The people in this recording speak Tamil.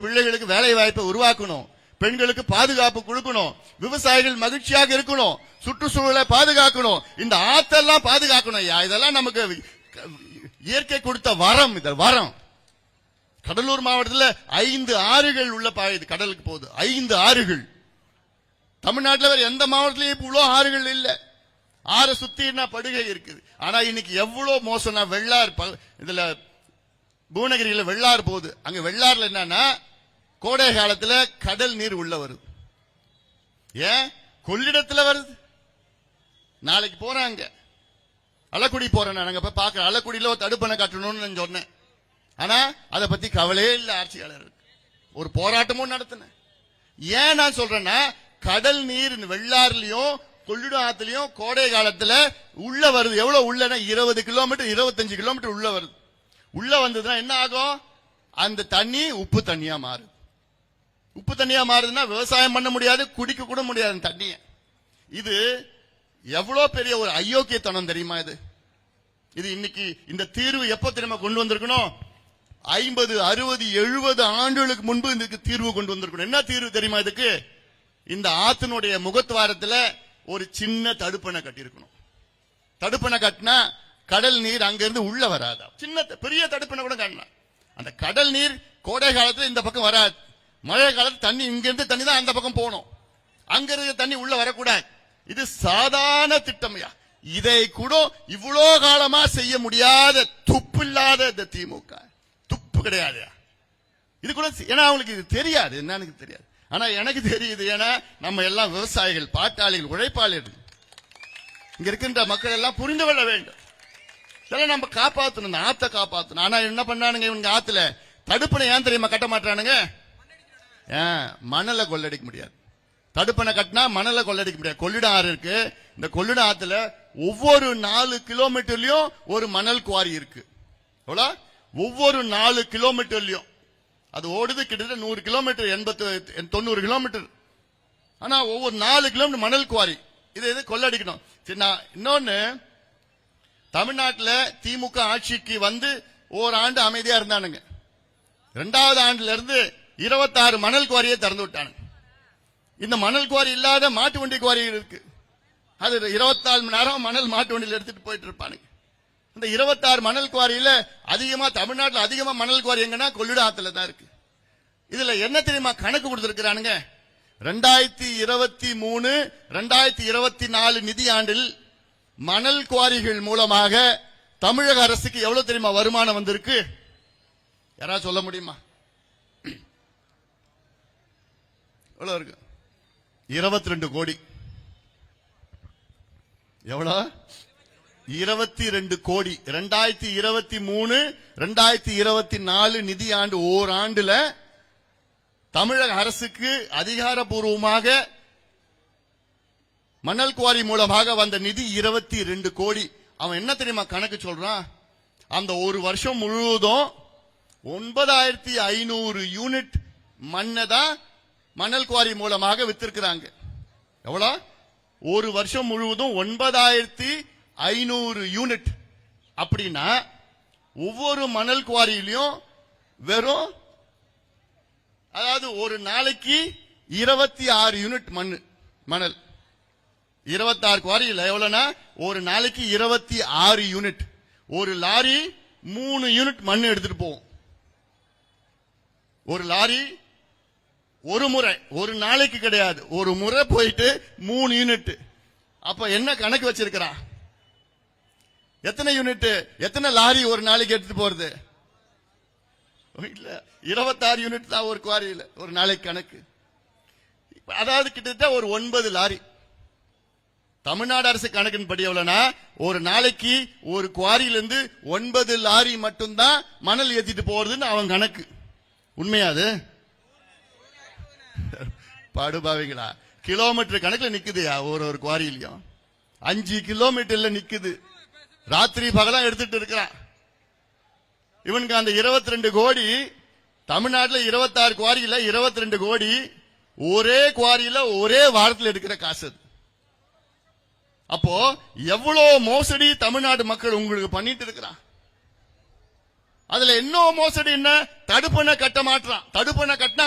பிள்ளைகளுக்கு வேலை வாய்ப்பை உருவாக்கணும், பெண்களுக்கு பாதுகாப்பு கொடுக்கணும், விவசாயிகள் மகிழ்ச்சியாக இருக்கணும், சுற்றுச்சூழலை பாதுகாக்கணும், இந்த ஆத்தெல்லாம் பாதுகாக்கணும். இதெல்லாம் நமக்கு இயற்கை கொடுத்த வரம். இந்த வரம் கடலூர் மாவட்டத்தில் 5 ஆறுகள் உள்ள பாயுது, கடலுக்கு போகுது 5 ஆறுகள். தமிழ்நாட்டில் வேற எந்த மாவட்டத்திலையும் இவ்வளோ ஆறுகள் இல்ல. ஆறு சுத்தினா படுகை இருக்குது. ஆனா இன்னைக்கு எவ்வளவு மோசம்னா வெள்ளார், இதுல பூவனகிரியில வெள்ளார் போகுது. அங்க வெள்ளாறுல என்னன்னா கோடை காலத்துல கடல் நீர் உள்ள வருது. ஏன் கொள்ளிடத்துல வருது? நாளைக்கு போறாங்க அலக்குடி போறேன், நாங்க போய் பார்க்க. அலக்குடியில ஒரு தடுப்பணை கட்டணும்னு நான் சொன்னேன். ஆனா அதை பத்தி கவலையே இல்ல ஆட்சியாளர். ஒரு போராட்டமும் நடத்தினேன். ஏன் நான் சொல்றேன்னா கடல் நீர் வெள்ளாறுலயும் கொள்ளிடம் ஆத்துலயும் கோடை காலத்துல உள்ள வருது. எவ்வளவு உள்ளனா 20 கிலோமீட்டர் 25 கிலோமீட்டர் உள்ள வருது. உள்ள வந்ததுன்னா என்ன ஆகும்? அந்த தண்ணி உப்பு தண்ணியா மாறுது. உப்பு தண்ணியா மாறுதுன்னா விவசாயம் பண்ண முடியாது, குடிக்க கூட முடியாது தண்ணிய. இது எவ்வளவு பெரிய ஒரு அயோக்கியத்தனம் தெரியுமா? இது இன்னைக்கு இந்த தீர்வு எப்ப தெரியுமா கொண்டு வந்திருக்கணும்? 50, 60, 70 ஆண்டுகளுக்கு முன்பு இதுக்கு தீர்வு கொண்டு வந்திருக்கணும். என்ன தீர்வு தெரியுமா இதுக்கு? இந்த ஆத்தினுடைய முகத்துவாரத்துல ஒரு சின்ன தடுப்பணை கட்டியிருக்கணும். தடுப்பணை கட்டினா கடல் நீர் அங்கிருந்து உள்ள வராதா? சின்ன பெரிய தடுப்பணை கூட கட்டலாம். அந்த கடல் நீர் கோடை காலத்துல இந்த பக்கம் வராது. மழை காலத்துல தண்ணி இங்கிருந்து தண்ணி தான் அந்த பக்கம் போகணும். அங்க இருக்க தண்ணி உள்ள வரக்கூடாது. இது சாதாரண திட்டமையா? இதை கூட இவ்வளோ காலமா செய்ய முடியாத துப்பு இல்லாத இந்த திமுக. துப்பு கிடையாது இது கூட. ஏன்னா அவங்களுக்கு இது தெரியாது, என்னன்னு தெரியாது. ஆனா எனக்கு தெரியுது. ஏன்னா நம்ம எல்லாம் விவசாயிகள், பாட்டாளிகள், உழைப்பாளிகள். இங்க இருக்கின்ற மக்கள் எல்லாம் புரிந்து கொள்ள வேண்டும். இதெல்லாம் நம்ம காப்பாற்றணும், இந்த ஆத்த காப்பாற்றணும். ஆனா என்ன பண்ணானுங்க இவங்க? ஆத்துல தடுப்பணை ஏன் தெரியுமா கட்ட மாட்டானுங்க? மணலை கொள்ளடிக்க முடியாது. தடுப்பணை கட்டினா மணலை கொள்ளடிக்க முடியாது. கொள்ளிடம் ஆறு இருக்கு. இந்த கொள்ளிடம் ஆத்துல ஒவ்வொரு 4 கிலோமீட்டர்லயும் ஒரு மணல் குவாரி இருக்கு. ஒவ்வொரு 4 கிலோமீட்டர்லயும் அது ஓடுது. கிட்டத்தட்ட 100 கிலோமீட்டர், 90 கிலோமீட்டர். ஆனா ஒவ்வொரு 4 கிலோமீட்டர் மணல் குவாரி. இது கொள்ளடிக்கணும். இன்னொன்னு, தமிழ்நாட்டில் திமுக ஆட்சிக்கு வந்து ஓராண்டு அமைதியா இருந்தானுங்க. 2வது ஆண்டுல இருந்து 26 மணல் குவாரியை திறந்து விட்டானுங்க. இந்த மணல் குவாரி இல்லாத மாட்டு வண்டி குவாரி இருக்கு. அது 24 மணி நேரம் மணல் மாட்டு வண்டியில் எடுத்துட்டு போயிட்டு இருப்பானுங்க. இந்த 26 மணல் குவாரியில அதிகமா தமிழ்நாட்டில் அதிகமா மணல் குவாரி எங்கன்னா கொள்ளிட ஆத்துல தான் இருக்கு. இதுல என்ன தெரியுமா கணக்கு கொடுத்திருக்கிறானுங்க? 2023, 2024 நிதியாண்டில் மணல் குவாரிகள் மூலமாக தமிழக அரசுக்கு எவ்வளவு தெரியுமா வருமானம் வந்திருக்கு? யாராவது சொல்ல முடியுமா? எவ்வளவு இருக்கு? 22 கோடி. எவ்வளவு? 22 கோடி. 2023, 2024 நிதியாண்டு ஓராண்டுல தமிழக அரசுக்கு அதிகாரப்பூர்வமாக மணல் குவாரி மூலமாக வந்த நிதி 22 கோடி. அவன் என்ன தெரியுமா கணக்கு சொல்றான்? அந்த ஒரு வருஷம் முழுவதும் 9500 யூனிட் மண்ணதான் மணல் குவாரி மூலமாக வித்திருக்கிறாங்க. எவ்வளவு? ஒரு வருஷம் முழுவதும் 9500 யூனிட். அப்படின்னா ஒவ்வொரு மணல் குவாரியிலையும் வெறும், அதாவது ஒரு நாளைக்கு 26 யூனிட் மணல். 26 குவாரியில் எவ்வளவுனா ஒரு நாளைக்கு 26 யூனிட். ஒரு லாரி 3 யூனிட் மண் எடுத்துட்டு போகும். ஒரு லாரி ஒரு முறை, ஒரு நாளைக்கு கிடையாது, ஒரு முறை போயிட்டு 3 யூனிட். அப்ப என்ன கணக்கு வச்சிருக்கிறான்? எத்தனை யூனிட், எத்தனை லாரி ஒரு நாளைக்கு எடுத்துட்டு போறது? இல்ல, 26 யூனிட் தான் ஒரு குவாரியில் ஒரு நாளைக்கு கணக்கு. அதாவது கிட்டத்தட்ட ஒரு 9 லாரி. தமிழ்நாடு அரசு கணக்கின் படி எவ்வளவுனா ஒரு நாளைக்கு ஒரு குவாரியிலிருந்து 9 லாரி மட்டும்தான் மணல் ஏத்திட்டு போறதுன்னு அவன் கணக்கு. உண்மையாது? படுபாவிங்களா? கிலோமீட்டர் கணக்குல நிக்குதுயா ஒரு குவாரியிலையும். 5 கிலோமீட்டர்ல நிக்குது. ராத்திரி பகலாம் எடுத்துட்டு இருக்கிறான். இவனுக்கு அந்த 22 கோடி, தமிழ்நாட்டில் 26 குவாரியில 22 கோடி ஒரே குவாரியில ஒரே வாரத்தில் எடுக்கிற காசு. அப்போ எவ்வளவு மோசடி தமிழ்நாடு மக்கள் உங்களுக்கு பண்ணிட்டு இருக்கிறான். அதுல இன்னும் மோசடி என்ன, தடுப்பணை கட்ட மாட்டான். தடுப்பணை கட்டினா